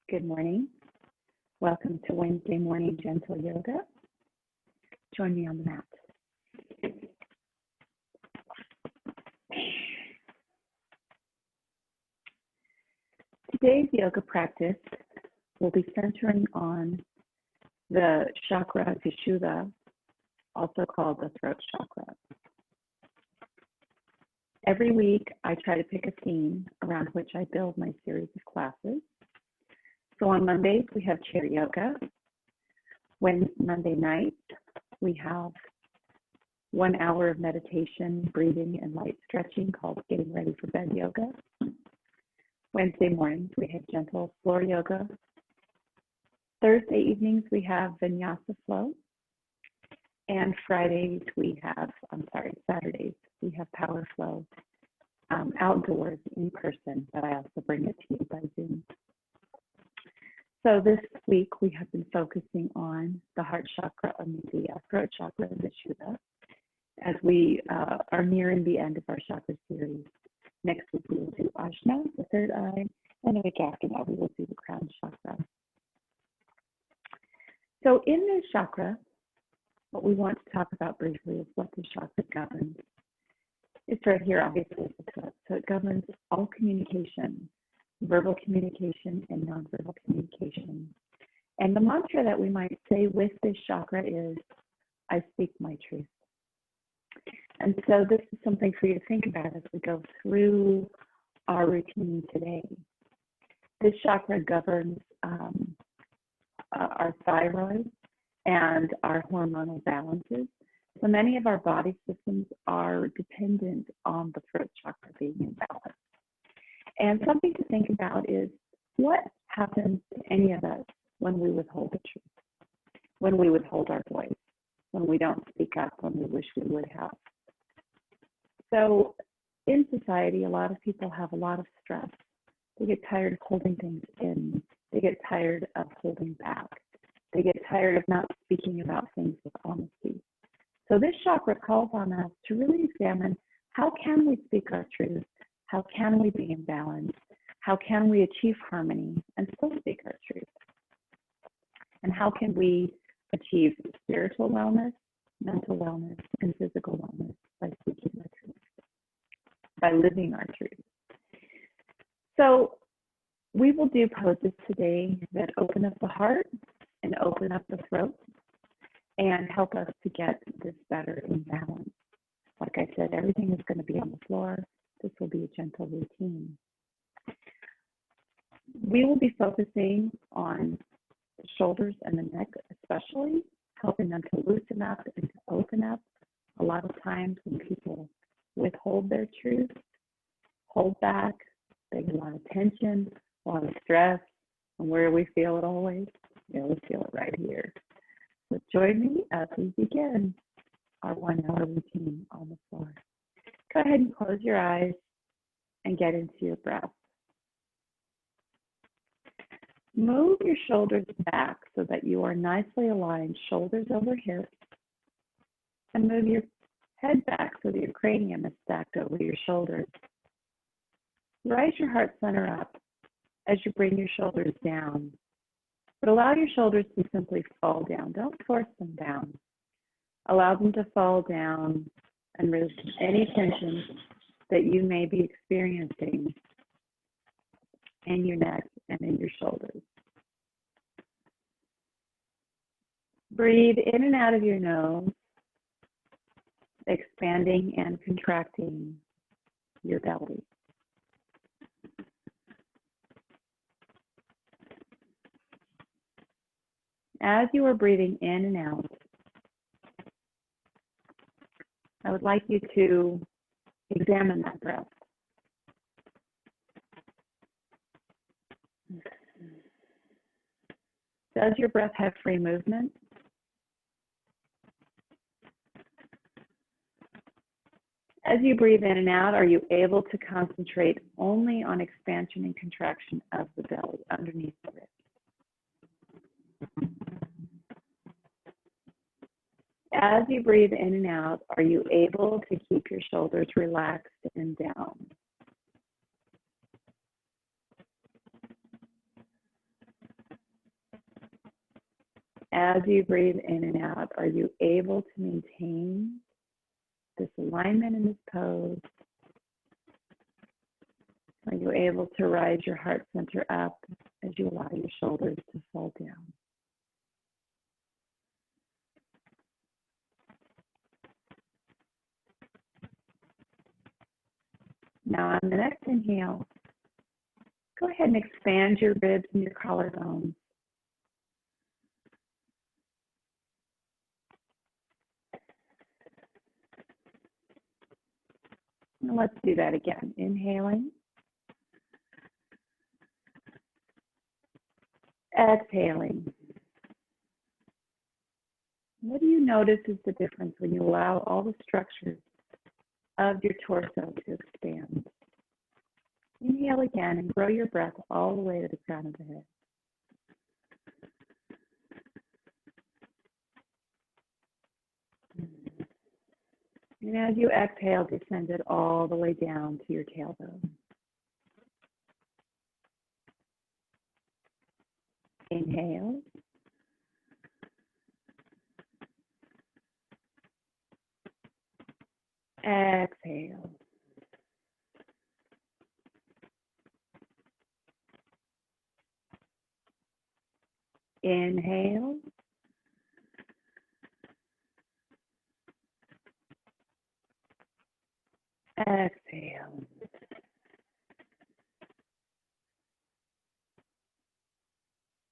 Good morning. Welcome to Wednesday morning gentle yoga. Join me on the mat. Today's yoga practice will be centering on the chakra Visshudha, also called the throat chakra. Every week, I try to pick a theme around which I build my series of classes. So on Mondays, we have chair yoga. Monday nights, we have 1 hour of meditation, breathing, and light stretching called Getting Ready for Bed Yoga. Wednesday mornings, we have gentle floor yoga. Thursday evenings, we have vinyasa flow. And Saturdays, we have power flow outdoors in person, but I also bring it to you by Zoom. So this week, we have been focusing on the heart chakra and the throat chakra and Visshudha as we are nearing the end of our chakra series. Next week, we will do Ajna, the third eye, and the week after that, we will do the crown chakra. So in this chakra, what we want to talk about briefly is what this chakra governs. It's right here, obviously, at the throat. So it governs all communication, verbal communication and nonverbal communication. And the mantra that we might say with this chakra is, I speak my truth. And so this is something for you to think about as we go through our routine today. This chakra governs our thyroid and our hormonal balances. So many of our body systems are dependent on the throat chakra being in balance. And something to think about is what happens to any of us when we withhold the truth, when we withhold our voice, when we don't speak up when we wish we would have. So in society, a lot of people have a lot of stress. They get tired of holding things in. They get tired of holding back. They get tired of not speaking about things with honesty. So this chakra calls on us to really examine how can we speak our truth? How can we be in balance? How can we achieve harmony and still speak our truth? And how can we achieve spiritual wellness, mental wellness, and physical wellness by speaking our truth, by living our truth? So we will do poses today that open up the heart and open up the throat and help us to get this better in balance. Like I said, everything is going to be on the floor. This will be a gentle routine. We will be focusing on the shoulders and the neck, especially helping them to loosen up and to open up. A lot of times when people withhold their truth, hold back, they get a lot of tension, a lot of stress. And where do we feel it always? We feel it right here. So join me as we begin our 1 hour routine on the floor. Go ahead and close your eyes and get into your breath. Move your shoulders back so that you are nicely aligned, shoulders over hips, and move your head back so that your cranium is stacked over your shoulders. Rise your heart center up as you bring your shoulders down, but allow your shoulders to simply fall down. Don't force them down. Allow them to fall down and release any tension that you may be experiencing in your neck and in your shoulders. Breathe in and out of your nose, expanding and contracting your belly. As you are breathing in and out, I would like you to examine that breath. Does your breath have free movement? As you breathe in and out, are you able to concentrate only on expansion and contraction of the belly underneath the ribs? As you breathe in and out, are you able to keep your shoulders relaxed and down? As you breathe in and out, are you able to maintain this alignment in this pose? Are you able to rise your heart center up as you allow your shoulders to fall down? Now on the next inhale, go ahead and expand your ribs and your collarbones. And let's do that again. Inhaling. Exhaling. What do you notice is the difference when you allow all the structures of your torso to expand? Inhale again and grow your breath all the way to the crown of the head. And as you exhale, descend it all the way down to your tailbone. Inhale. Exhale. Inhale. Exhale.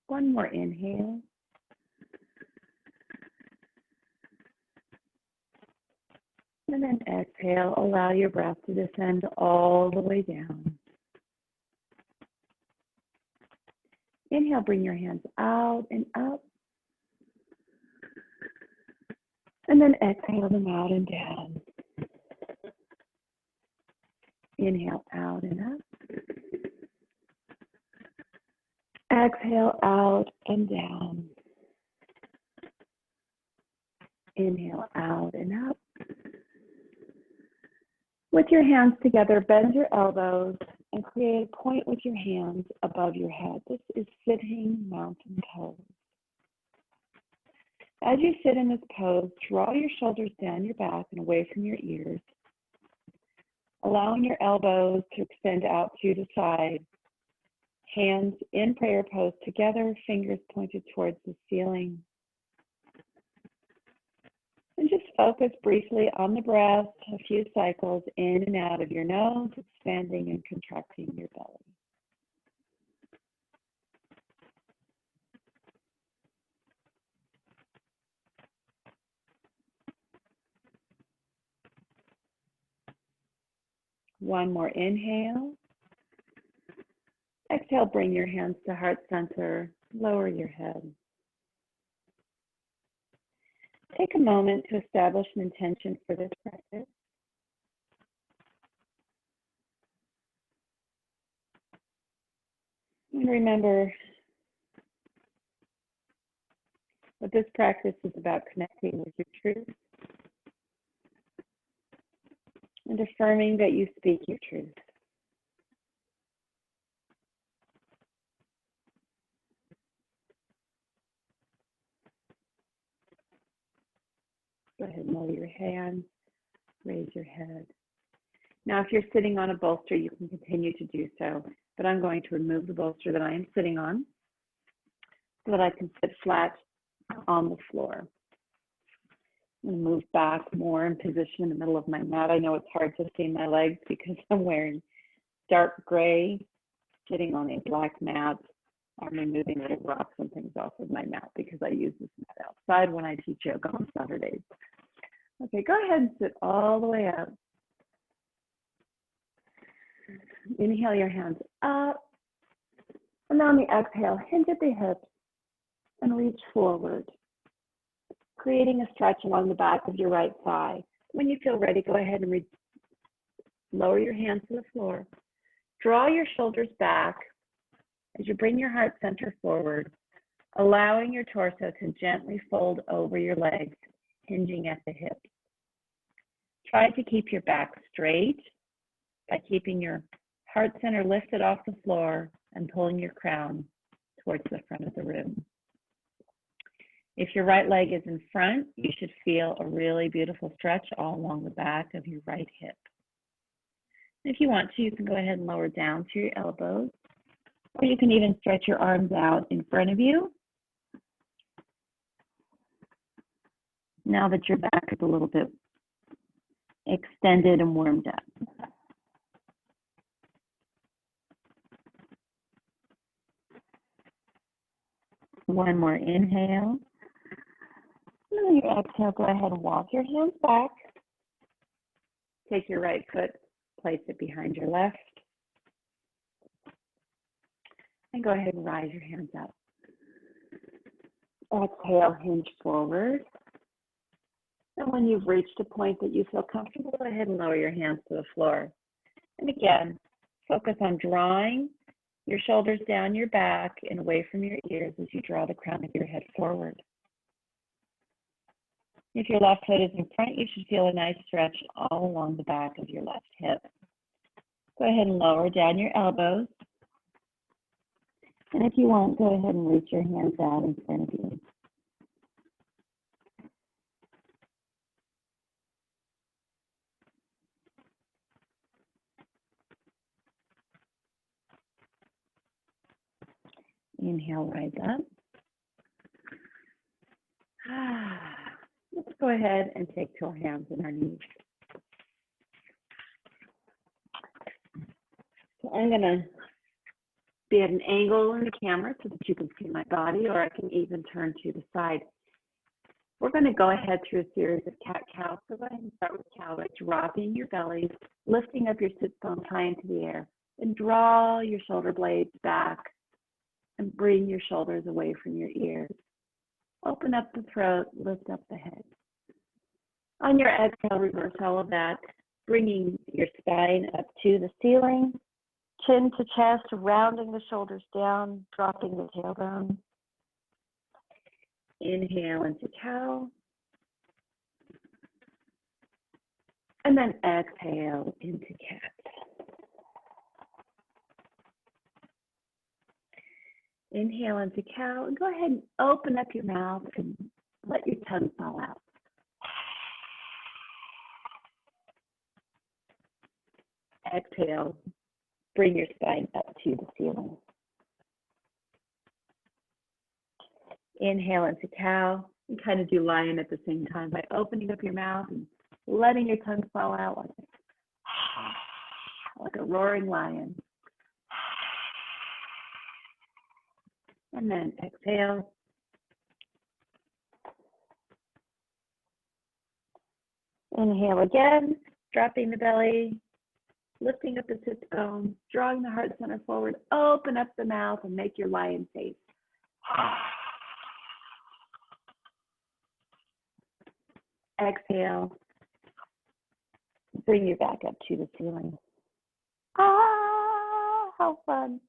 One more inhale. And then exhale, allow your breath to descend all the way down. Inhale, bring your hands out and up. And then exhale them out and down. Inhale out and up. Exhale out and down. Inhale out and up. With your hands together, bend your elbows and create a point with your hands above your head. This is sitting mountain pose. As you sit in this pose, draw your shoulders down your back and away from your ears, allowing your elbows to extend out to the side. Hands in prayer pose together, fingers pointed towards the ceiling. And just focus briefly on the breath, a few cycles in and out of your nose, expanding and contracting your belly. One more inhale. Exhale, bring your hands to heart center, lower your head. Take a moment to establish an intention for this practice. And remember that this practice is about connecting with your truth and affirming that you speak your truth. Go ahead and lower your hands, raise your head. Now, if you're sitting on a bolster, you can continue to do so, but I'm going to remove the bolster that I am sitting on so that I can sit flat on the floor. I'm going to move back more in position in the middle of my mat. I know it's hard to see my legs because I'm wearing dark gray, sitting on a black mat. I'm removing little rocks and things off of my mat because I use this mat outside when I teach yoga on Saturdays. Okay, go ahead and sit all the way up. Inhale your hands up. And on the exhale, hinge at the hips and reach forward, creating a stretch along the back of your right thigh. When you feel ready, go ahead and lower your hands to the floor. Draw your shoulders back as you bring your heart center forward, allowing your torso to gently fold over your legs, hinging at the hips. Try to keep your back straight by keeping your heart center lifted off the floor and pulling your crown towards the front of the room. If your right leg is in front, you should feel a really beautiful stretch all along the back of your right hip. If you want to, you can go ahead and lower down to your elbows, or you can even stretch your arms out in front of you. Now that your back is a little bit extended and warmed up. One more inhale. And on your exhale, go ahead and walk your hands back. Take your right foot, place it behind your left. And go ahead and rise your hands up. Exhale, hinge forward. And when you've reached a point that you feel comfortable, go ahead and lower your hands to the floor. And again, focus on drawing your shoulders down your back and away from your ears as you draw the crown of your head forward. If your left foot is in front, you should feel a nice stretch all along the back of your left hip. Go ahead and lower down your elbows. And if you want, go ahead and reach your hands out in front of you. Inhale, rise up. Let's go ahead and take to our hands and our knees. So I'm going to be at an angle in the camera so that you can see my body, or I can even turn to the side. We're going to go ahead through a series of cat-cow. So go ahead and start with cow by dropping your belly, lifting up your sit bones high into the air, and draw your shoulder blades back and bring your shoulders away from your ears. Open up the throat, lift up the head. On your exhale, reverse all of that, bringing your spine up to the ceiling, chin to chest, rounding the shoulders down, dropping the tailbone. Inhale into cow. And then exhale into cat. Inhale into cow, and go ahead and open up your mouth and let your tongue fall out. Exhale, bring your spine up to the ceiling. Inhale into cow, and kind of do lion at the same time by opening up your mouth and letting your tongue fall out like a roaring lion. And then exhale. Inhale again, dropping the belly, lifting up the sit bones, drawing the heart center forward, open up the mouth and make your lion face. Exhale, bring your back up to the ceiling. How fun.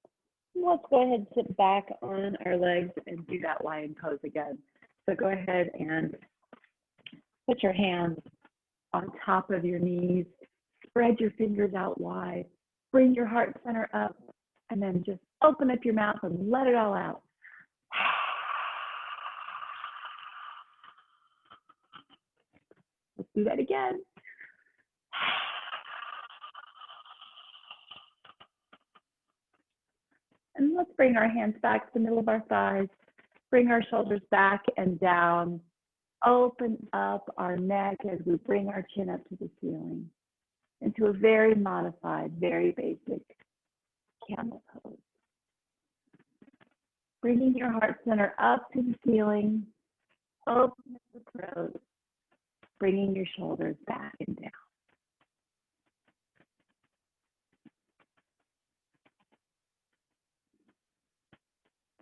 Let's go ahead and sit back on our legs and do that lion pose again. So go ahead and put your hands on top of your knees, spread your fingers out wide, bring your heart center up, and then just open up your mouth and let it all out. Let's do that again. And let's bring our hands back to the middle of our thighs, bring our shoulders back and down, open up our neck as we bring our chin up to the ceiling into a very modified, very basic camel pose. Bringing your heart center up to the ceiling, open up the throat, bringing your shoulders back and down.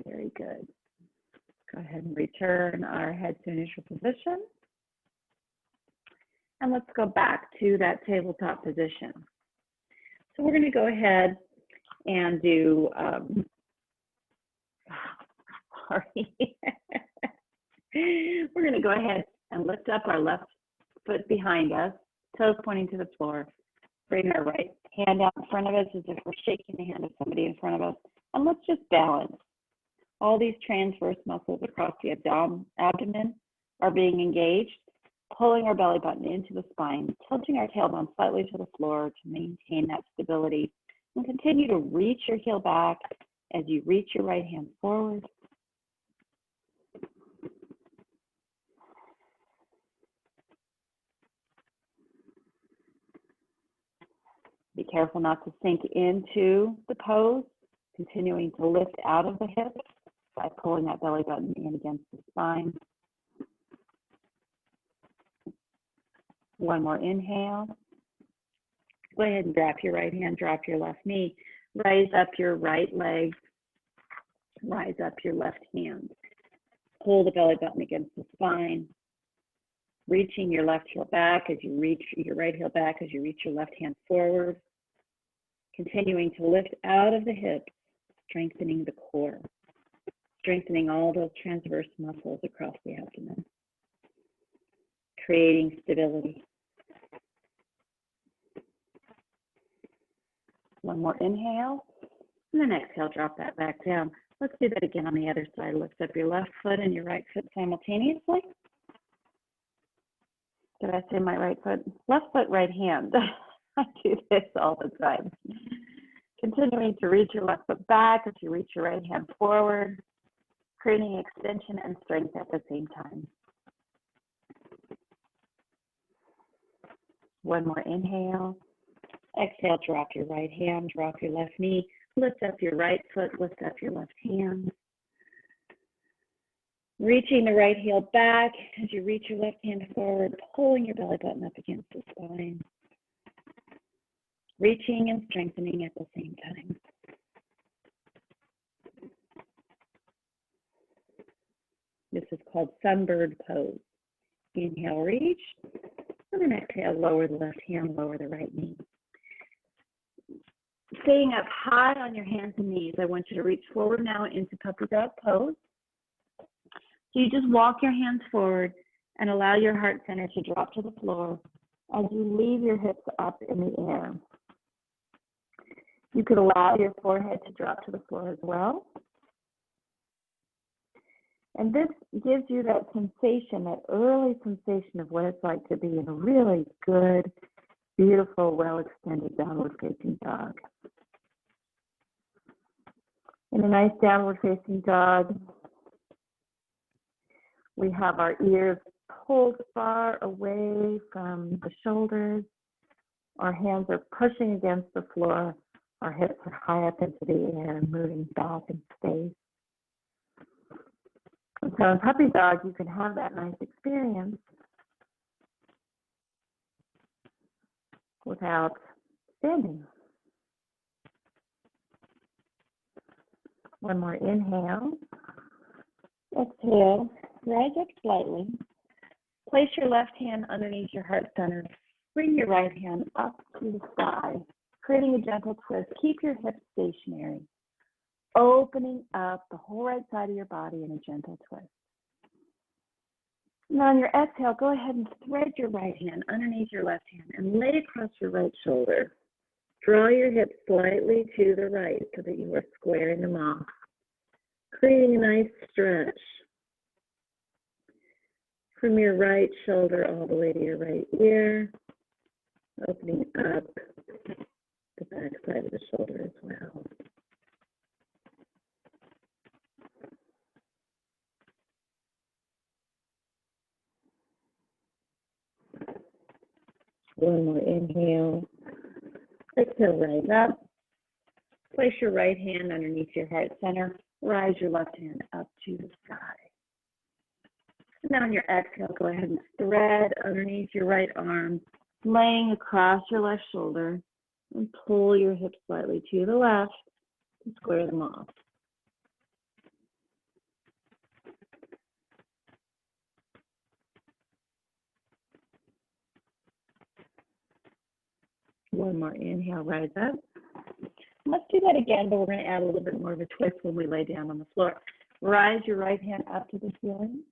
Very good. Go ahead and return our head to initial position. And let's go back to that tabletop position. So we're going to go ahead and do, we're going to go ahead and lift up our left foot behind us, toes pointing to the floor. Bring our right hand out in front of us as if we're shaking the hand of somebody in front of us. And let's just balance. All these transverse muscles across the abdomen are being engaged, pulling our belly button into the spine, tilting our tailbone slightly to the floor to maintain that stability, and continue to reach your heel back as you reach your right hand forward. Be careful not to sink into the pose, continuing to lift out of the hips by pulling that belly button in against the spine. One more inhale. Go ahead and drop your right hand, drop your left knee. Raise up your right leg, rise up your left hand. Pull the belly button against the spine. Reaching your left heel back as you reach your right heel back as you reach your left hand forward. Continuing to lift out of the hips, strengthening the core, strengthening all those transverse muscles across the abdomen, creating stability. One more inhale, and then exhale, drop that back down. Let's do that again on the other side. Lift up your left foot and your right foot simultaneously. Did I say my right foot? Left foot, right hand. I do this all the time. Continuing to reach your left foot back as you reach your right hand forward, creating extension and strength at the same time. One more inhale. Exhale, drop your right hand, drop your left knee, lift up your right foot, lift up your left hand. Reaching the right heel back as you reach your left hand forward, pulling your belly button up against the spine. Reaching and strengthening at the same time. This is called sunbird pose. Inhale, reach, and then exhale, lower the left hand, lower the right knee. Staying up high on your hands and knees, I want you to reach forward now into puppy dog pose. So you just walk your hands forward and allow your heart center to drop to the floor as you leave your hips up in the air. You could allow your forehead to drop to the floor as well. And this gives you that sensation, that early sensation of what it's like to be in a really good, beautiful, well-extended downward facing dog. In a nice downward facing dog, we have our ears pulled far away from the shoulders. Our hands are pushing against the floor. Our hips are high up into the air, moving back in space. And so in puppy dog, you can have that nice experience without standing. One more inhale. Exhale, rise up slightly. Place your left hand underneath your heart center. Bring your right hand up to the sky, creating a gentle twist. Keep your hips stationary, opening up the whole right side of your body in a gentle twist. Now on your exhale, go ahead and thread your right hand underneath your left hand and lay across your right shoulder. Draw your hips slightly to the right so that you are squaring them off, creating a nice stretch from your right shoulder all the way to your right ear, opening up the back side of the shoulder as well. One more inhale. Exhale, rise up. Place your right hand underneath your heart center. Rise your left hand up to the sky. And then on your exhale, go ahead and thread underneath your right arm, laying across your left shoulder, and pull your hips slightly to the left to square them off. One more inhale, rise up. Let's do that again, but we're going to add a little bit more of a twist when we lay down on the floor. Rise your right hand up to the ceiling.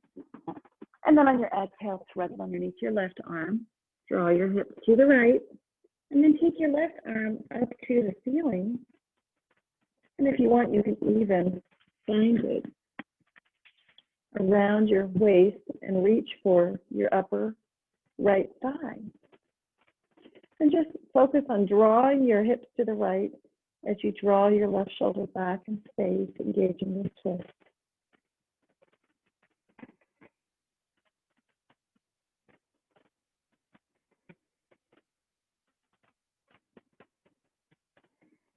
And then on your exhale, thread it underneath your left arm. Draw your hips to the right. And then take your left arm up to the ceiling. And if you want, you can even find it around your waist and reach for your upper right thigh. And just focus on drawing your hips to the right as you draw your left shoulder back and space, engaging the twist.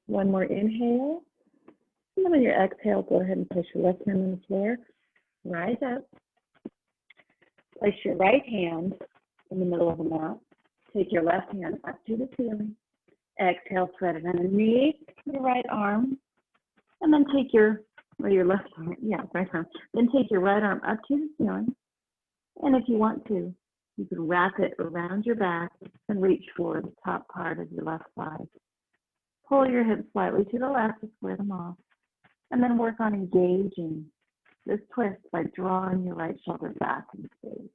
One more inhale. And then on your exhale, go ahead and place your left hand on the floor. Rise up. Place your right hand in the middle of the mat. Take your left hand up to the ceiling. Exhale, spread it underneath your right arm. And then take your left arm, right arm. Then take your right arm up to the ceiling. And if you want to, you can wrap it around your back and reach for the top part of your left thigh. Pull your hips slightly to the left to square them off. And then work on engaging this twist by drawing your right shoulder back in space.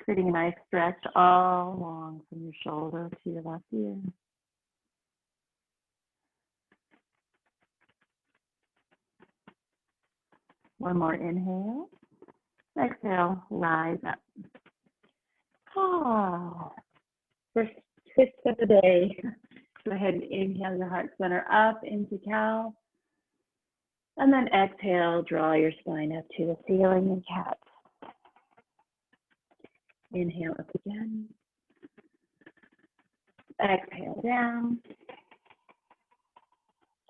Creating a nice stretch all along from your shoulder to your left ear. One more inhale. Exhale, rise up. First twist of the day. Go ahead and inhale your heart center up into cow. And then exhale, draw your spine up to the ceiling in cat. Inhale up again. Exhale down.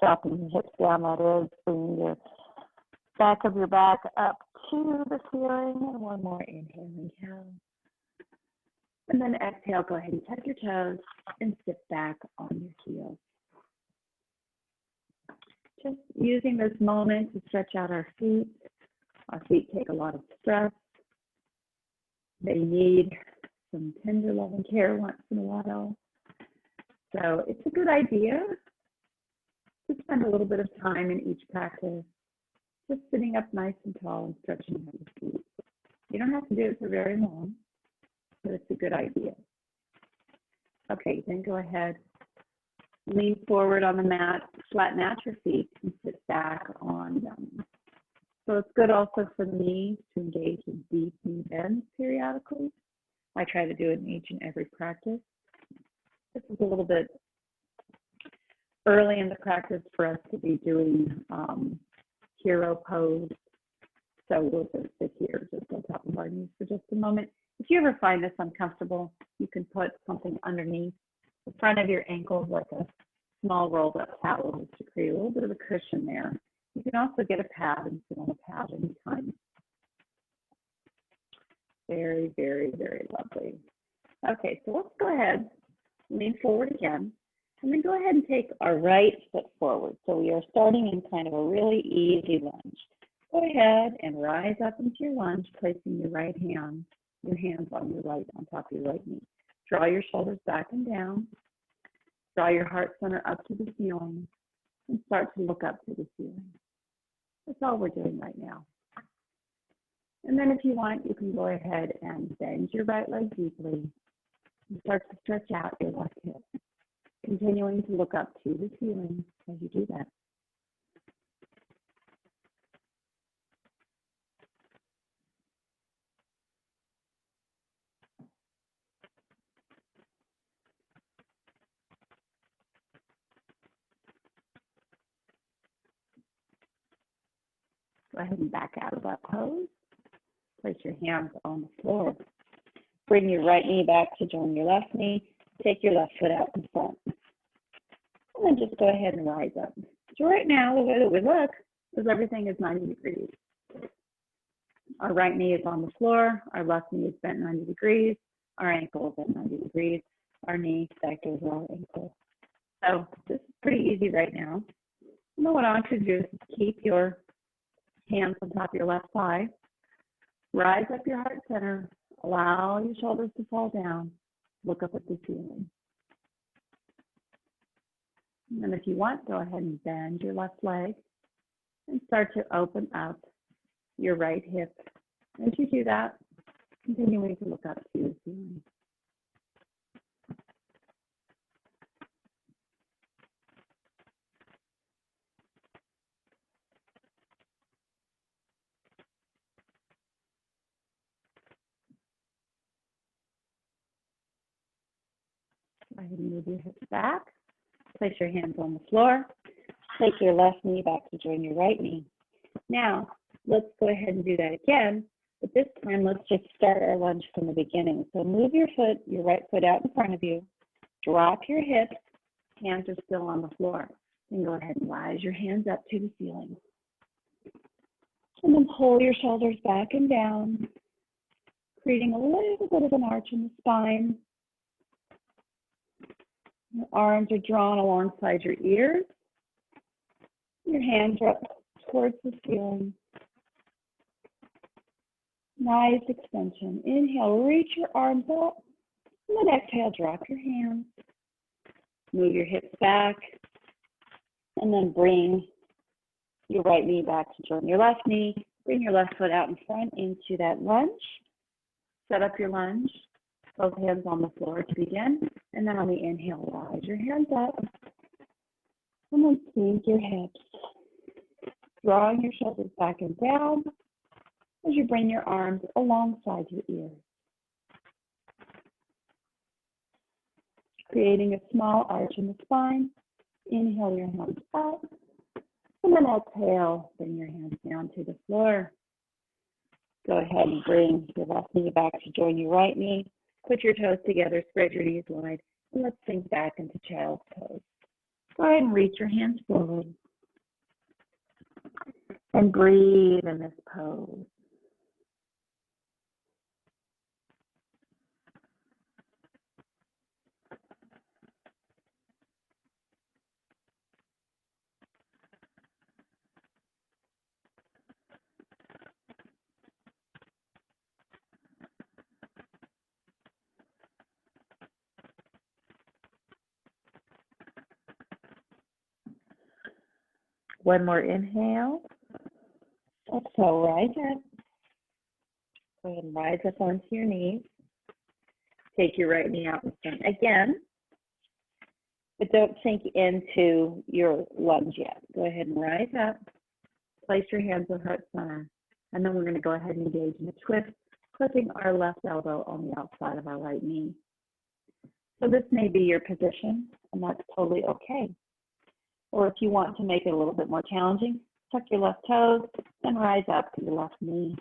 Dropping your hips down, that is. Bringing your back of your back up to the ceiling. And one more inhale and cow. And then exhale, go ahead and tuck your toes and sit back on your heels. Just using this moment to stretch out our feet. Our feet take a lot of stress. They need some tender love and care once in a while. So it's a good idea to spend a little bit of time in each practice, just sitting up nice and tall and stretching out your feet. You don't have to do it for very long, but it's a good idea. Okay, then go ahead, lean forward on the mat, flatten out your feet, and sit back on them. So it's good also for the knees to engage in deep knee bends periodically. I try to do it in each and every practice. This is a little bit early in the practice for us to be doing hero pose. So we'll just sit here just on top of our knees for just a moment. If you ever find this uncomfortable, you can put something underneath the front of your ankles, like a small rolled up towel, to create a little bit of a cushion there. You can also get a pad and sit on a pad anytime. Very, very, very lovely. Okay, so let's go ahead, lean forward again, and then go ahead and take our right foot forward. So we are starting in kind of a really easy lunge. Go ahead and rise up into your lunge, placing your right hand, your hands on your right, on top of your right knee. Draw your shoulders back and down. Draw your heart center up to the ceiling and start to look up to the ceiling. That's all we're doing right now. And then if you want, you can go ahead and bend your right leg deeply and start to stretch out your left hip, continuing to look up to the ceiling as you do that. Go ahead and back out of that pose. Place your hands on the floor. Bring your right knee back to join your left knee. Take your left foot out in front. And then just go ahead and rise up. So right now, the way that we look is everything is 90 degrees. Our right knee is on the floor. Our left knee is bent 90 degrees. Our ankle is at 90 degrees. Our knee stacked over our ankle. So this is pretty easy right now. And then what I want you to do is keep your hands on top of your left thigh. Rise up your heart center. Allow your shoulders to fall down. Look up at the ceiling. And if you want, go ahead and bend your left leg and start to open up your right hip. As you do that, continuing to look up to the ceiling. ahead and move your hips back. Place your hands on the floor. Take your left knee back to join your right knee. Now, let's go ahead and do that again, but this time let's just start our lunge from the beginning. So move your right foot out in front of you. Drop your hips. Hands are still on the floor. Then go ahead and rise your hands up to the ceiling. And then pull your shoulders back and down, creating a little bit of an arch in the spine. Your arms are drawn alongside your ears. Your hands are up towards the ceiling. Nice extension. Inhale, reach your arms up. And then exhale, drop your hands. Move your hips back. And then bring your right knee back to join your left knee. Bring your left foot out in front into that lunge. Set up your lunge. Both hands on the floor to begin. And then on the inhale, rise your hands up. And then sink your hips. Drawing your shoulders back and down as you bring your arms alongside your ears. Creating a small arch in the spine. Inhale your hands up. And then exhale, bring your hands down to the floor. Go ahead and bring your left knee back to join your right knee. Put your toes together, spread your knees wide, and let's sink back into child's pose. Go ahead and reach your hands forward. And breathe in this pose. One more inhale. Exhale, rise up. Go ahead and rise up onto your knees. Take your right knee out in front again, but don't sink into your lunge yet. Go ahead and rise up. Place your hands on heart center, and then we're going to go ahead and engage in a twist, clipping our left elbow on the outside of our right knee. So this may be your position, and that's totally okay. Or if you want to make it a little bit more challenging, tuck your left toes and rise up to your left knee.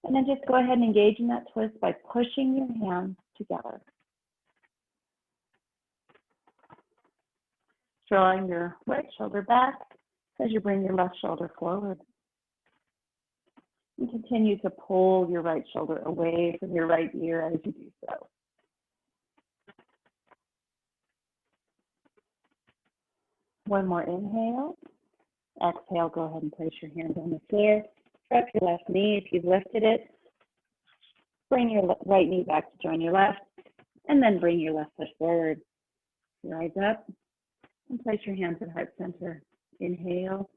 And then just go ahead and engage in that twist by pushing your hands together. Drawing your right shoulder back as you bring your left shoulder forward. And continue to pull your right shoulder away from your right ear as you do so. One more inhale. Exhale, go ahead and place your hands on the floor. Drop your left knee if you've lifted it. Bring your right knee back to join your left, and then bring your left foot forward. Rise up and place your hands at heart center. Inhale.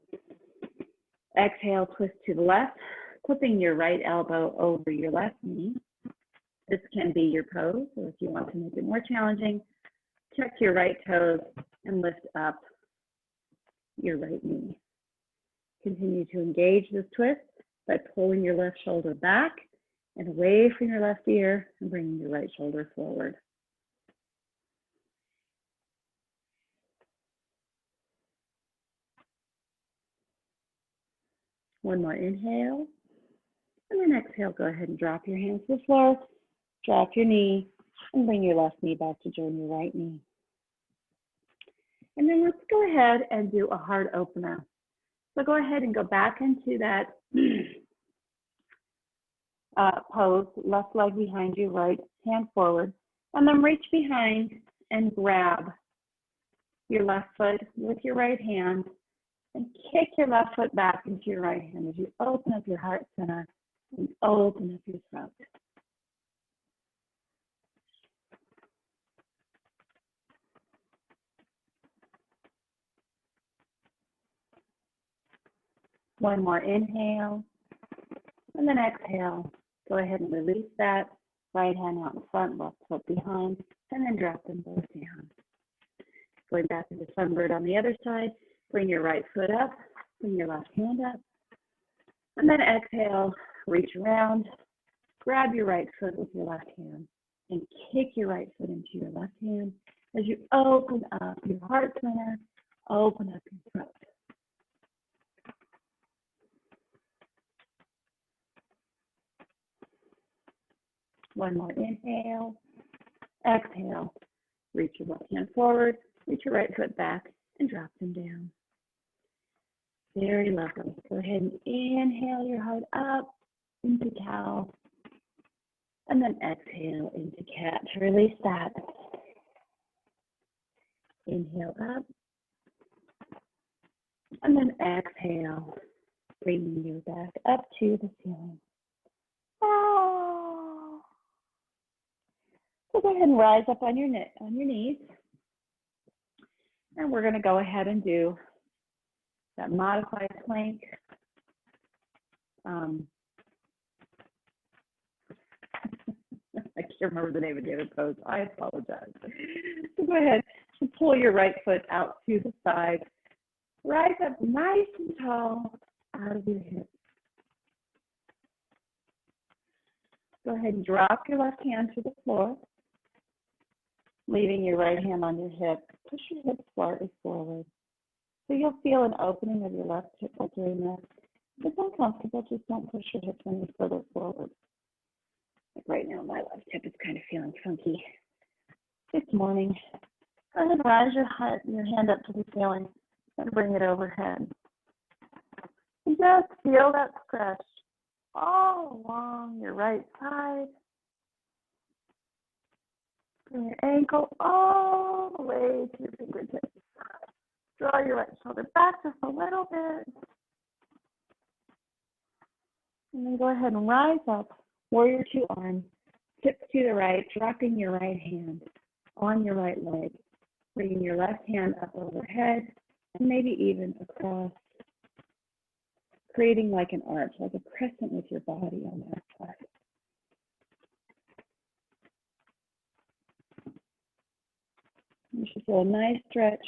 Exhale, twist to the left, clipping your right elbow over your left knee. This can be your pose, or if you want to make it more challenging, tuck your right toes and lift up your right knee. Continue to engage this twist by pulling your left shoulder back and away from your left ear and bringing your right shoulder forward. One more inhale, and then exhale, go ahead and drop your hands to the floor, drop your knee, and bring your left knee back to join your right knee. And then let's go ahead and do a heart opener. So go ahead and go back into that pose, left leg behind you, right hand forward, and then reach behind and grab your left foot with your right hand and kick your left foot back into your right hand as you open up your heart center and open up your throat. One more inhale, and then exhale. Go ahead and release that. Right hand out in front, left foot behind, and then drop them both down. Going back into sunbird on the other side, bring your right foot up, bring your left hand up, and then exhale, reach around, grab your right foot with your left hand, and kick your right foot into your left hand as you open up your heart center, open up your throat. One more inhale, exhale, reach your left hand forward, reach your right foot back, and drop them down. Very lovely. Go ahead and inhale your heart up into cow, and then exhale into cat to release that. Inhale up, and then exhale, bringing you back up to the ceiling. Oh. So go ahead and rise up on your knees, and we're going to go ahead and do that modified plank. I can't remember the name of the other pose. I apologize. So go ahead and pull your right foot out to the side. Rise up nice and tall out of your hips. Go ahead and drop your left hand to the floor, leaving your right hand on your hip. Push your hips slightly forward. So you'll feel an opening of your left hip while doing this. If it's uncomfortable, just don't push your hips any further forward. Like right now, my left hip is kind of feeling funky. This morning, go ahead and rise your hand up to the ceiling and bring it overhead. And just feel that stretch all along your right side. Bring your ankle all the way to your fingertips. Draw your right shoulder back just a little bit. And then go ahead and rise up, warrior two arms, hips to the right, dropping your right hand on your right leg, bringing your left hand up overhead, and maybe even across, creating like an arch, like a crescent with your body on that side. You should feel a nice stretch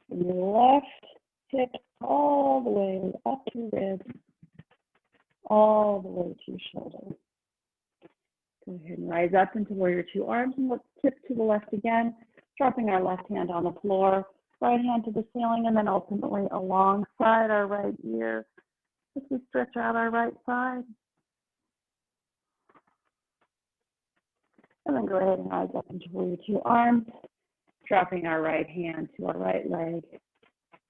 from your left hip all the way up to your ribs, all the way to your shoulder. Go ahead and rise up into warrior two arms, and let's tip to the left again, dropping our left hand on the floor, right hand to the ceiling, and then ultimately alongside our right ear as we stretch out our right side. And then go ahead and rise up into warrior two arms, dropping our right hand to our right leg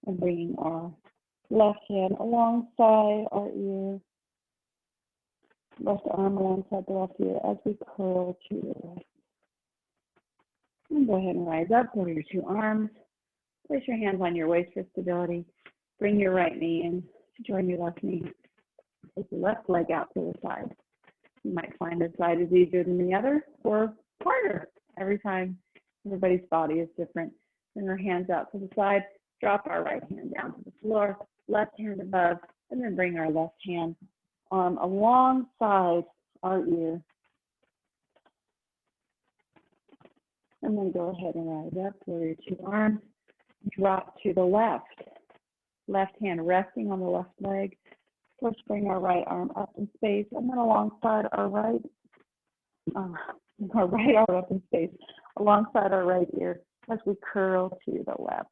and bringing our left hand alongside our ear, left arm alongside the left ear as we curl to the right. And go ahead and rise up, warrior two arms. Place your hands on your waist for stability. Bring your right knee in to join your left knee. Take your left leg out to the side. You might find this side is easier than the other or harder every time. Everybody's body is different. Bring our hands out to the side. Drop our right hand down to the floor, left hand above, and then bring our left hand alongside our ear. And then go ahead and rise up, warrior two arms. Drop to the left. Left hand resting on the left leg. First, bring our right arm up in space, and then alongside our right arm up in space, alongside our right ear as we curl to the left.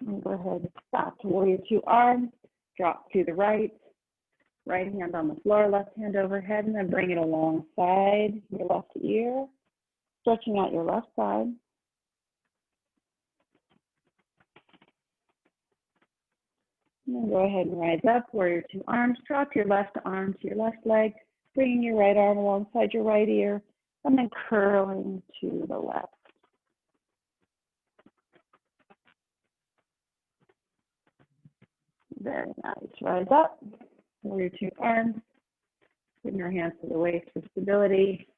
And go ahead and stop to warrior two arms, drop to the right, right hand on the floor, left hand overhead, and then bring it alongside your left ear, stretching out your left side. And then go ahead and rise up, warrior two arms, drop your left arm to your left leg, bringing your right arm alongside your right ear, and then curling to the left. Very nice. Rise up, warrior two arms, bring your hands to the waist for stability,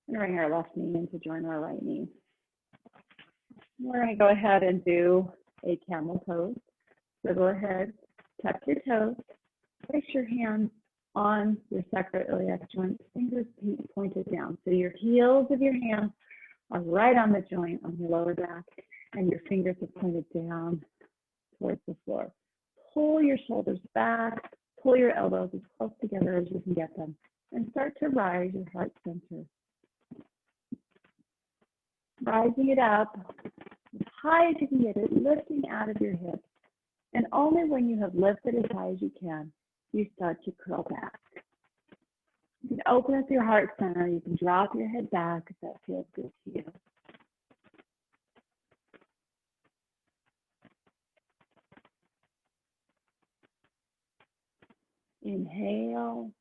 and bring our left knee in to join our right knee. We're going to go ahead and do a camel pose. So go ahead, tuck your toes, place your hands on your sacroiliac joint, fingers pointed down. So your heels of your hands are right on the joint on your lower back, and your fingers are pointed down towards the floor. Pull your shoulders back, pull your elbows as close together as you can get them, and start to rise your heart center. rising it up as high as you can get it, lifting out of your hips. And only when you have lifted as high as you can, you start to curl back. You can open up your heart center. You can drop your head back if that feels good to you. Inhale.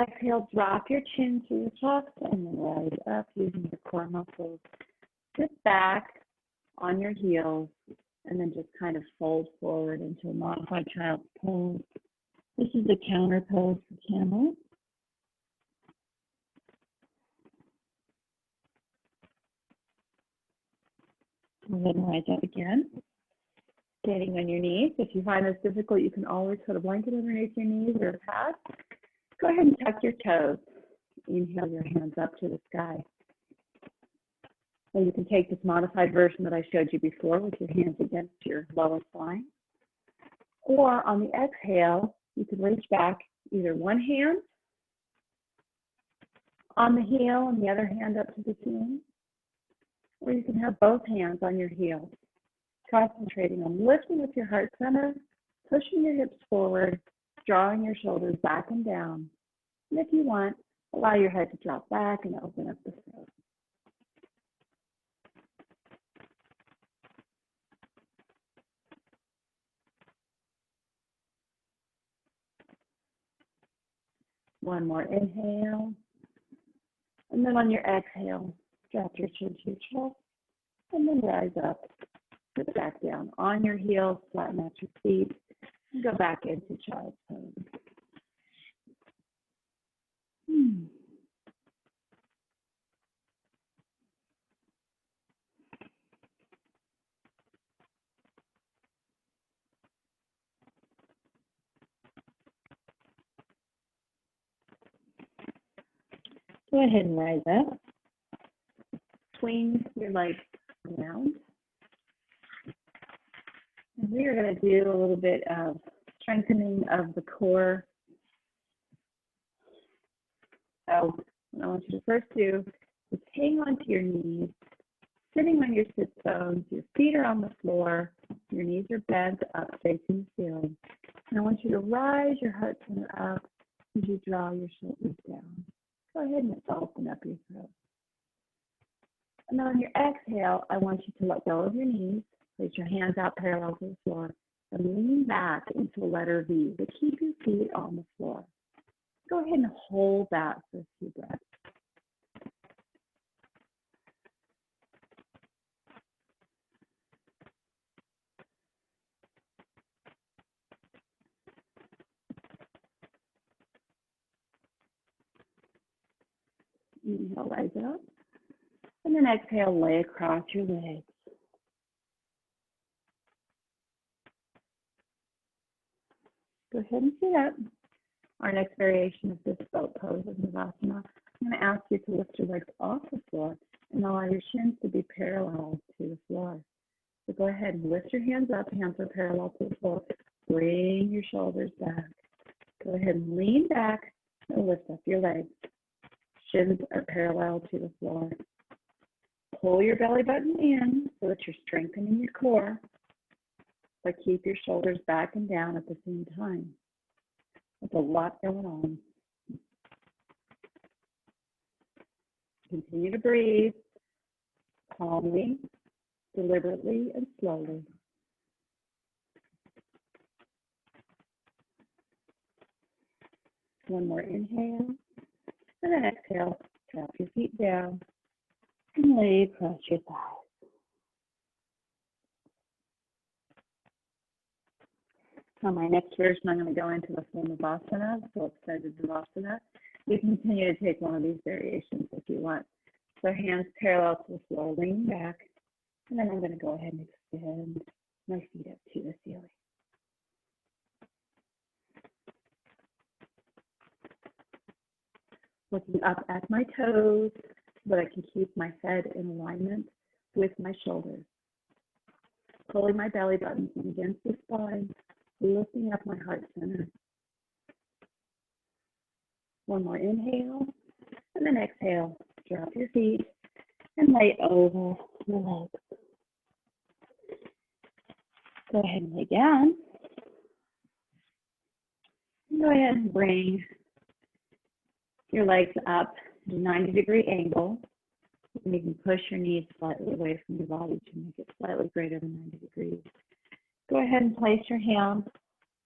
Exhale, drop your chin to your chest and then rise up using your core muscles. Sit back on your heels and then just kind of fold forward into a modified child's pose. This is the counter pose for camel. And then rise up again. Standing on your knees. If you find this difficult, you can always put a blanket underneath your knees or a pad. Go ahead and tuck your toes. Inhale your hands up to the sky. So you can take this modified version that I showed you before with your hands against your lower spine. Or on the exhale, you can reach back either one hand on the heel and the other hand up to the ceiling. Or you can have both hands on your heels, concentrating on lifting with your heart center, pushing your hips forward, drawing your shoulders back and down. And if you want, allow your head to drop back and open up the throat. One more inhale. And then on your exhale, drop your chin to your chest and then rise up. Sit back down on your heels, flatten out your feet, and go back into child's pose. Go ahead and rise up. Swing your legs around. And we are going to do a little bit of strengthening of the core. So what I want you to first do is hang onto your knees, sitting on your sit bones. Your feet are on the floor. Your knees are bent up, facing the ceiling. And I want you to rise your heart center up as you draw your shoulders down. Go ahead and open up your throat. And then on your exhale, I want you to let go of your knees, place your hands out parallel to the floor, and lean back into a letter V, but keep your feet on the floor. Go ahead and hold that for a few breaths. Inhale, rise up. And then exhale, lay across your legs. Go ahead and sit up. Our next variation of this boat pose of Savasana, I'm going to ask you to lift your legs off the floor and allow your shins to be parallel to the floor. So go ahead and lift your hands up. Hands are parallel to the floor. Bring your shoulders back. Go ahead and lean back and lift up your legs. Shins are parallel to the floor. Pull your belly button in so that you're strengthening your core, but keep your shoulders back and down at the same time. There's a lot going on. Continue to breathe calmly, deliberately, and slowly. One more inhale, and then exhale. Drop your feet down and lay across your thighs. On my next version, I'm going to go into the form of Visshudha, so extended Savasana. You can continue to take one of these variations if you want. So hands parallel to the floor, lean back, and then I'm going to go ahead and extend my feet up to the ceiling. Looking up at my toes so that I can keep my head in alignment with my shoulders. Pulling my belly button against the spine, lifting up my heart center. One more inhale, and then exhale. Drop your feet and lay over your legs. Go ahead and lay down. Go ahead and bring your legs up at a 90-degree angle. And you can push your knees slightly away from your body to make it slightly greater than 90 degrees. Go ahead and place your hands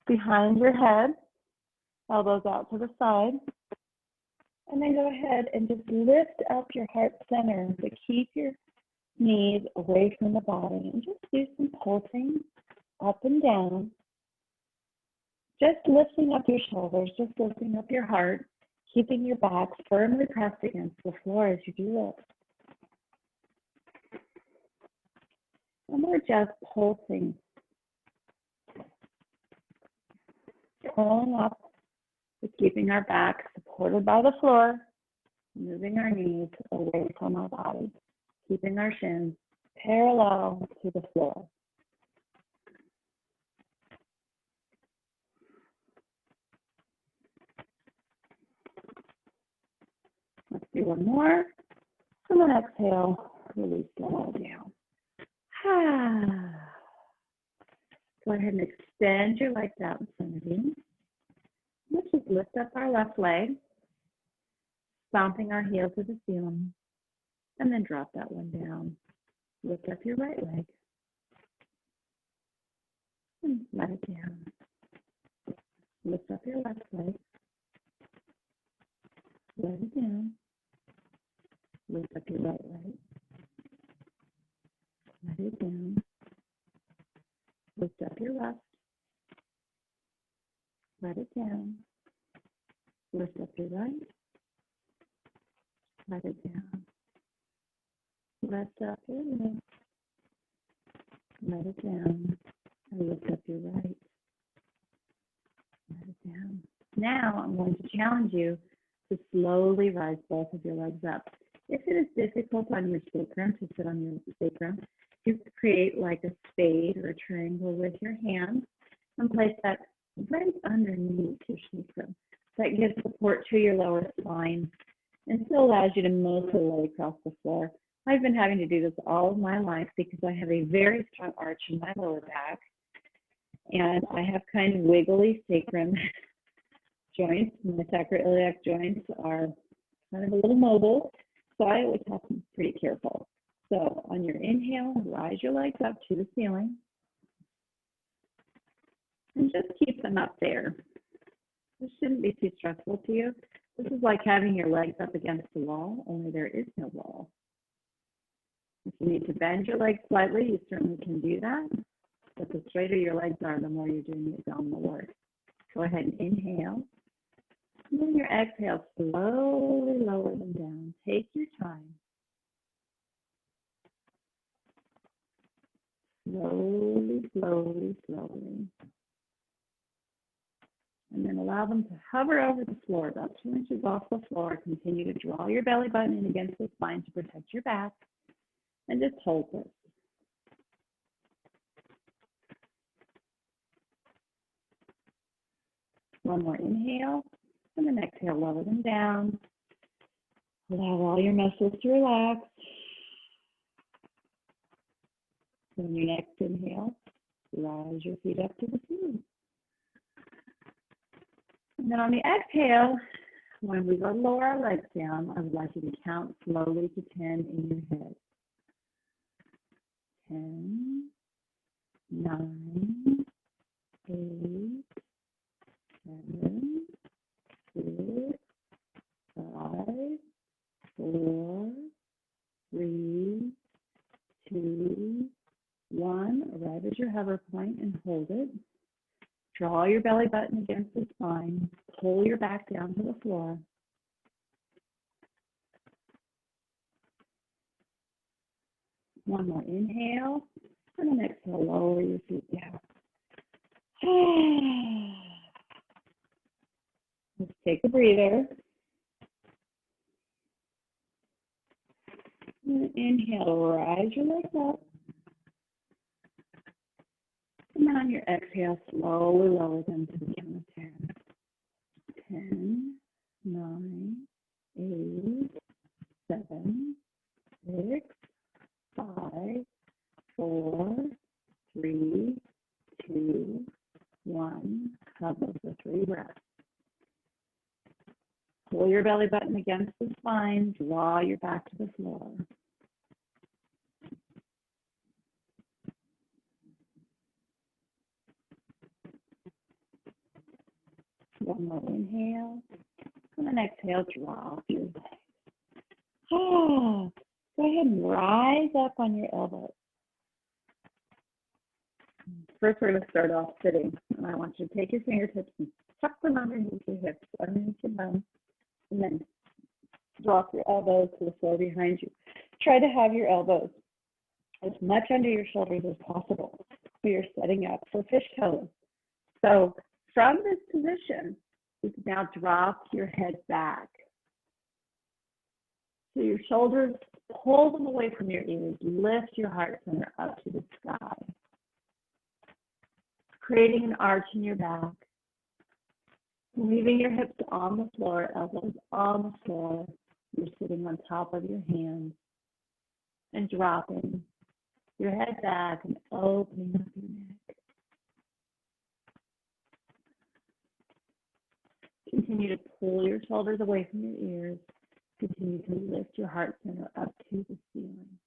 behind your head, elbows out to the side. And then go ahead and just lift up your heart center, but keep your knees away from the body. And just do some pulsing up and down. Just lifting up your shoulders, just lifting up your heart, keeping your back firmly pressed against the floor as you do it. And we're just pulsing, pulling up, just keeping our back supported by the floor, moving our knees away from our body, keeping our shins parallel to the floor. Let's do one more. And then exhale, release it all down. Go ahead and extend your legs out in front of you. Let's just lift up our left leg, stomping our heel to the ceiling, and then drop that one down. Lift up your right leg, and let it down. Lift up your left leg, let it down. Lift up your right leg, let it down. Lift up your left, let it down. Lift up your right, let it down. Lift up your left, let it down. And lift up your right, let it down. Now I'm going to challenge you to slowly rise both of your legs up. If it is difficult on your sacrum, to sit on your sacrum, you create like a spade or a triangle with your hands and place that right underneath your sacrum. That gives support to your lower spine and still allows you to mostly lay across the floor. I've been having to do this all of my life because I have a very strong arch in my lower back, and I have kind of wiggly sacrum joints. My sacroiliac joints are kind of a little mobile, so I always have to be pretty careful. So on your inhale, rise your legs up to the ceiling and just keep them up there. This shouldn't be too stressful to you. This is like having your legs up against the wall, only there is no wall. If you need to bend your legs slightly, you certainly can do that. But the straighter your legs are, the more you're doing the abdominal work. Go ahead and inhale. And then your exhale, slowly lower them down. Take your time. Slowly, slowly, slowly. And then allow them to hover over the floor, about 2 inches off the floor. Continue to draw your belly button in against the spine to protect your back. And just hold this. One more inhale, and then exhale, lower them down. Allow all your muscles to relax. On your next inhale, rise your feet up to the ceiling. And then on the exhale, when we go to lower our legs down, I would like you to count slowly to 10 in your head. 10, 9, 8, 7, 6, 5, 4, 3, 2, 1. Arrive at your hover point and hold it. Draw your belly button against the spine. Pull your back down to the floor. One more inhale, and then exhale, lower your feet down. Let's take a breather. And inhale, rise your legs up. And then on your exhale, slowly lower them to the count of 10. 10, 9, 8, 7, 6, Pull your belly button against the spine, draw your back to the floor. One more inhale, and then exhale, drop your legs. Oh, go ahead and rise up on your elbows. First, we're going to start off sitting, and I want you to take your fingertips and tuck them underneath your hips, underneath your bum, and then drop your elbows to the floor behind you. Try to have your elbows as much under your shoulders as possible so you're setting up for fish toes. So from this position, you can now drop your head back. So your shoulders, pull them away from your ears, lift your heart center up to the sky, creating an arch in your back, leaving your hips on the floor, elbows on the floor. You're sitting on top of your hands and dropping your head back and opening up your neck. Continue to pull your shoulders away from your ears. Continue to lift your heart center up to the ceiling.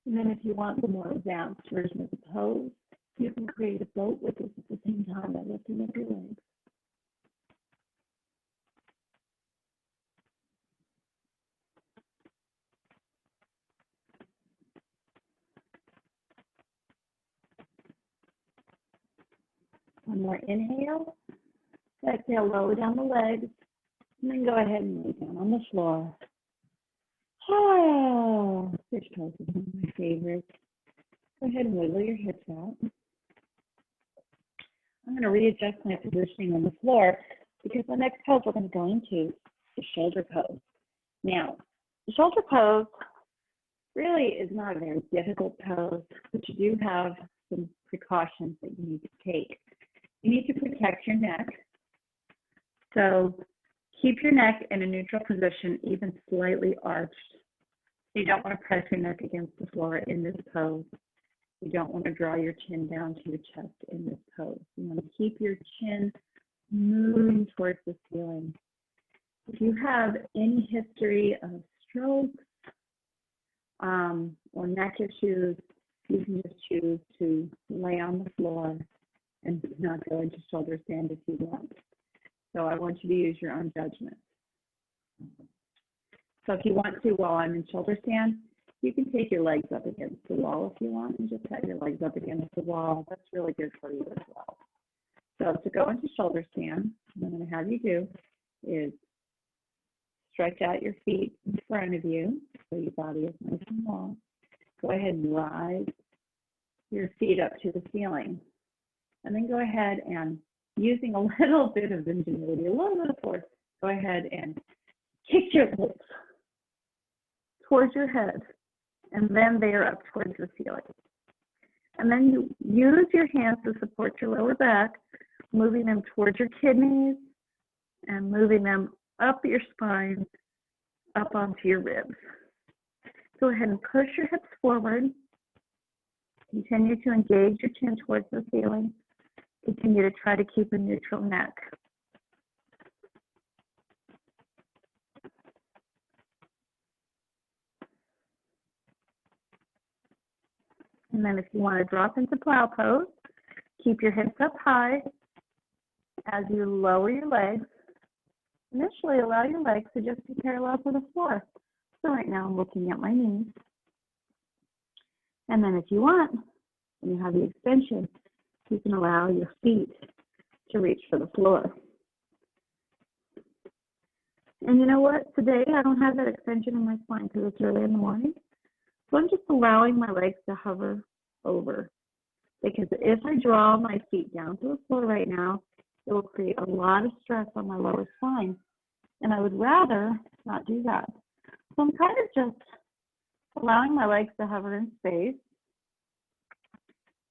And then if you want the more advanced version of the pose, you can create a boat with this at the same time by lifting up your legs. One more inhale. Exhale, lower down the legs. And then go ahead and lay down on the floor. Oh, fish pose is one of my favorites. Go ahead and wiggle your hips out. I'm going to readjust my positioning on the floor because the next pose we're going to go into is shoulder pose. Now, the shoulder pose really is not a very difficult pose, but you do have some precautions that you need to take. You need to protect your neck. So keep your neck in a neutral position, even slightly arched. You don't want to press your neck against the floor in this pose. You don't want to draw your chin down to your chest in this pose. You want to keep your chin moving towards the ceiling. If you have any history of strokes or neck issues, you can just choose to lay on the floor and not go into shoulder stand if you want. So I want you to use your own judgment. So if you want to, while I'm in shoulder stand, you can take your legs up against the wall if you want and just have your legs up against the wall. That's really good for you as well. So to go into shoulder stand, what I'm going to have you do is stretch out your feet in front of you so your body is nice and long. Go ahead and rise your feet up to the ceiling. And then go ahead and, using a little bit of ingenuity, a little bit of force, go ahead and kick your hips towards your head, and then they are up towards the ceiling. And then you use your hands to support your lower back, moving them towards your kidneys and moving them up your spine, up onto your ribs. Go ahead and push your hips forward. Continue to engage your chin towards the ceiling. Continue to try to keep a neutral neck. And then if you want to drop into plow pose, keep your hips up high as you lower your legs. Initially, allow your legs to just be parallel to the floor. So right now I'm looking at my knees. And then if you want, when you have the extension, you can allow your feet to reach for the floor. And you know what? Today I don't have that extension in my spine because it's early in the morning. So I'm just allowing my legs to hover over. Because if I draw my feet down to the floor right now, it will create a lot of stress on my lower spine. And I would rather not do that. So I'm kind of just allowing my legs to hover in space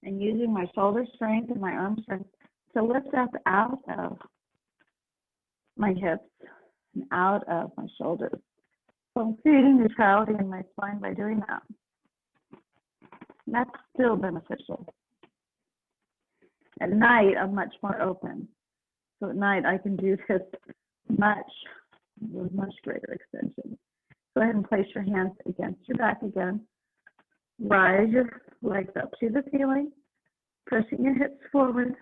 and using my shoulder strength and my arm strength to lift up out of my hips and out of my shoulders. So I'm creating neutrality in my spine by doing that. And that's still beneficial. At night, I'm much more open. So at night, I can do this with much greater extension. Go ahead and place your hands against your back again. Rise your legs up to the ceiling, pushing your hips forward.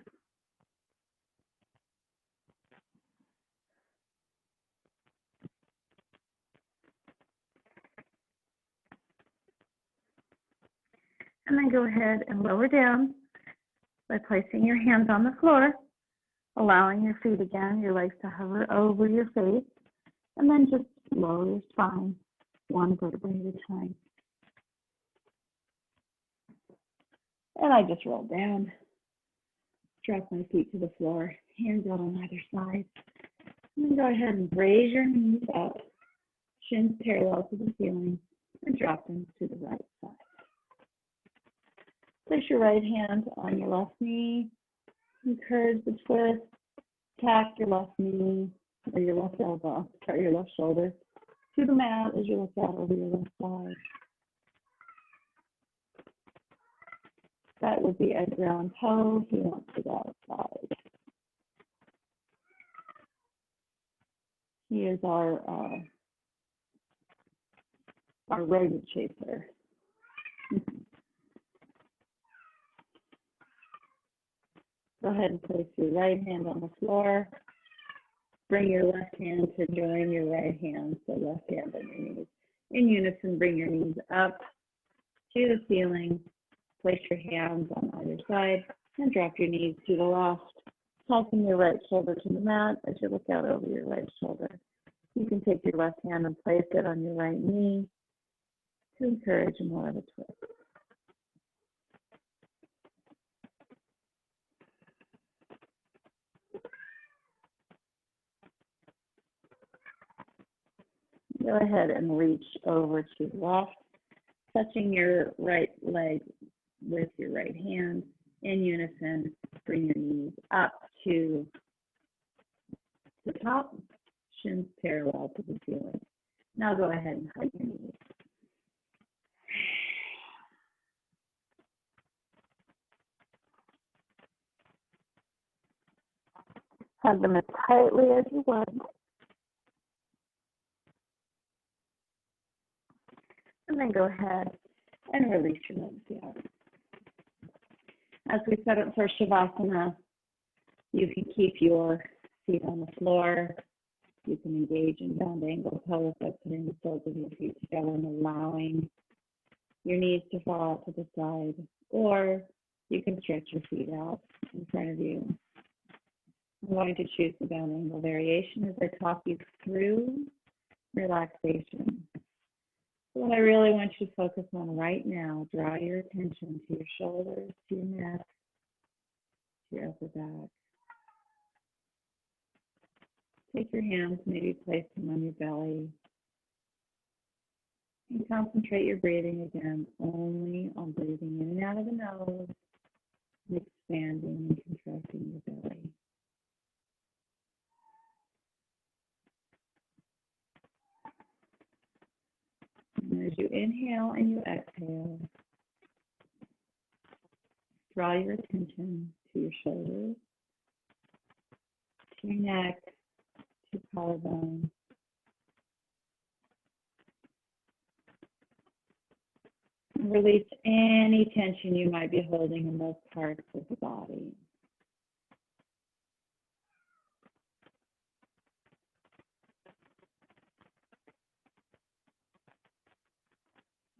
And then go ahead and lower down by placing your hands on the floor, allowing your feet again, your legs to hover over your face, and then just lower your spine one vertebrae at a time. And I just roll down, drop my feet to the floor, hands out on either side. And then go ahead and raise your knees up, shins parallel to the ceiling, and drop them to the right side. Place your right hand on your left knee, encourage the twist, tack your left knee or your left elbow, or your left shoulder to the mat as you look out over your left side. That would be a ground pose. You want to go outside. He is our rodent chaser. Go ahead and place your right hand on the floor. Bring your left hand to join your right hand, so left hand on your knees. In unison, bring your knees up to the ceiling. Place your hands on either side and drop your knees to the left. Tossing your right shoulder to the mat as you look out over your right shoulder. You can take your left hand and place it on your right knee to encourage more of a twist. Go ahead and reach over to the left, touching your right leg with your right hand. In unison, bring your knees up to the top, shins parallel to the ceiling. Now go ahead and hug your knees. Hug them as tightly as you want. And then go ahead and release your legs down. As we set up for Savasana, you can keep your feet on the floor. You can engage in down angle pose by putting the soles of your feet together and allowing your knees to fall out to the side. Or you can stretch your feet out in front of you. I'm going to choose the down angle variation as I talk you through relaxation. So what I really want you to focus on right now, draw your attention to your shoulders, to your neck, to your upper back. Take your hands, maybe place them on your belly. And concentrate your breathing again, only on breathing in and out of the nose, and expanding and contracting your belly. And as you inhale and you exhale, draw your attention to your shoulders, to your neck, to your collarbone. And release any tension you might be holding in those parts of the body.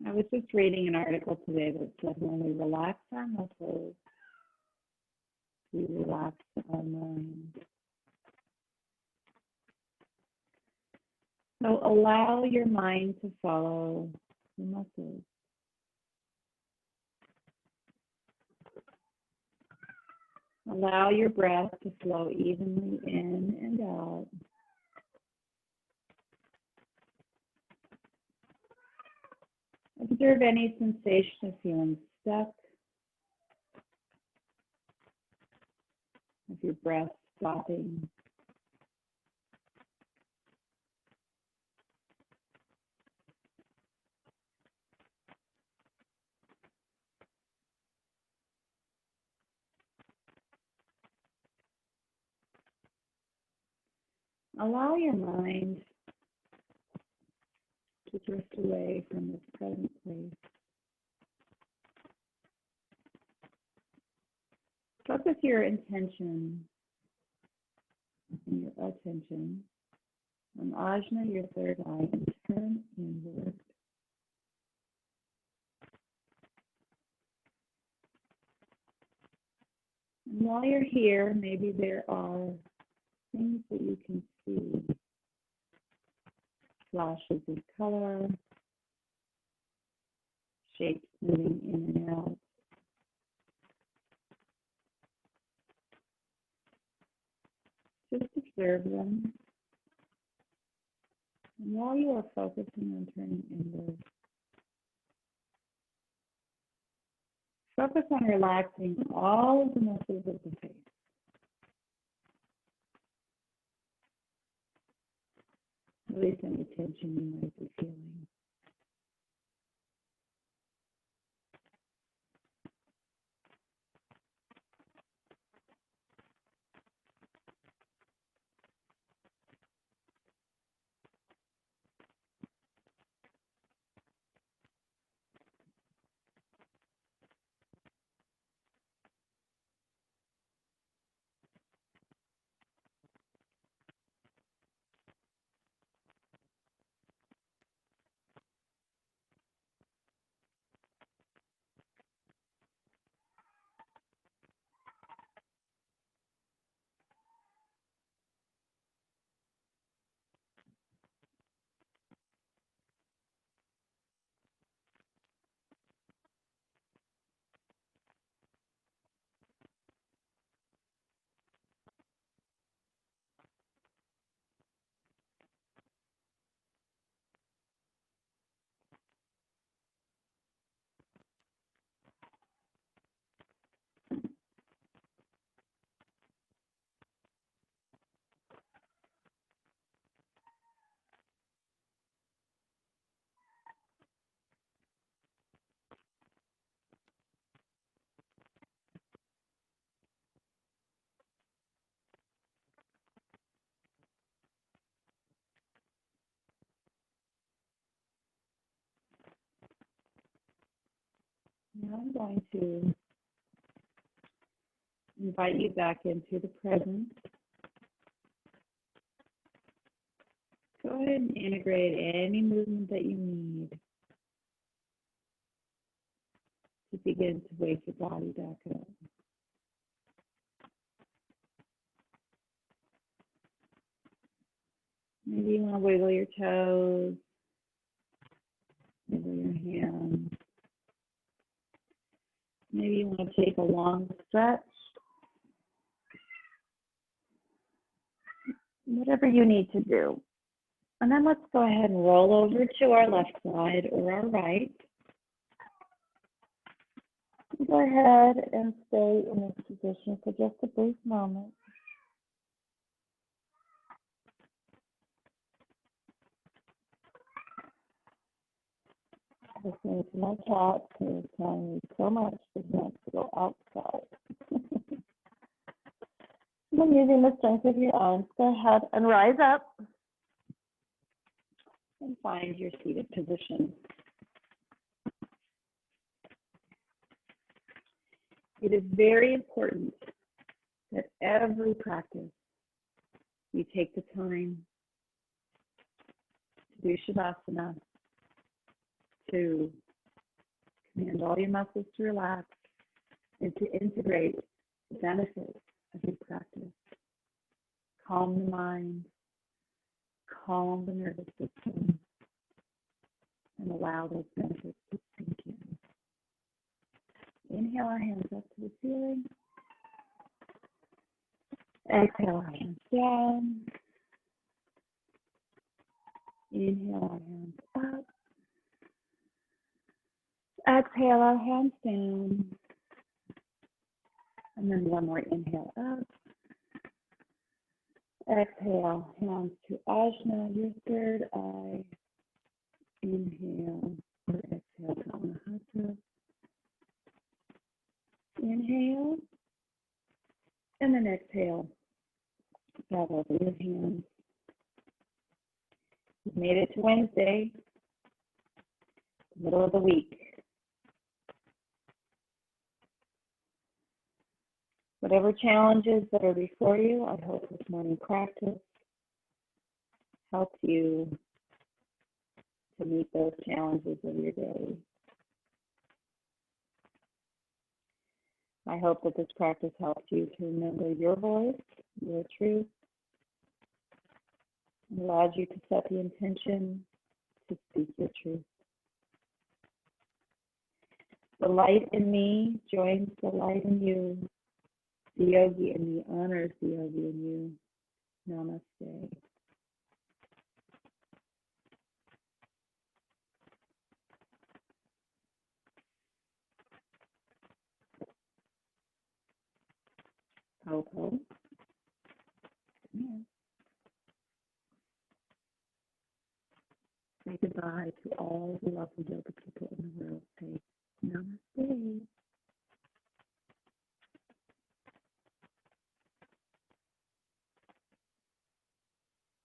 I was just reading an article today that said when we relax our muscles, we relax our mind. So allow your mind to follow the muscles. Allow your breath to flow evenly in and out. Observe any sensation of feeling stuck, of your breath stopping. Allow your mind to drift away from this present place. Focus your intention and your attention on Ajna, your third eye, and turn inward. And while you're here, maybe there are things that you can see. Flashes of color, shapes moving in and out. Just observe them. And while you are focusing on turning inward, focus on relaxing all of the muscles of the face. Release any tension you might be feeling. Now I'm going to invite you back into the present. Go ahead and integrate any movement that you need to begin to wake your body back up. Maybe you want to wiggle your toes, wiggle your hands. Maybe you want to take a long stretch. Whatever you need to do. And then let's go ahead and roll over to our left side or our right. Go ahead and stay in this position for just a brief moment. Listening to my cat who is telling me so much that he wants to go outside. Then using the strength of your arms, go ahead and rise up and find your seated position. It is very important that every practice you take the time to do Savasana, to command all your muscles to relax, and to integrate the benefits of your practice. Calm the mind, calm the nervous system, and allow those benefits to sink in. Inhale our hands up to the ceiling. Exhale our hands down. Inhale our hands up. Exhale our hands down. And then one more inhale up. Exhale, hands to Ajna, your third eye. Inhale or exhale to Anahata. Inhale. And then exhale. Grab over your hands We've made it to Wednesday, middle of the week. Whatever challenges that are before you, I hope this morning practice helps you to meet those challenges of your day. I hope that this practice helps you to remember your voice, your truth, and allows you to set the intention to speak your truth. The light in me joins the light in you. The yogi in me honors the yogi in you. Namaste. Plow Pose. Yeah. Say goodbye to all the lovely yoga people in the world.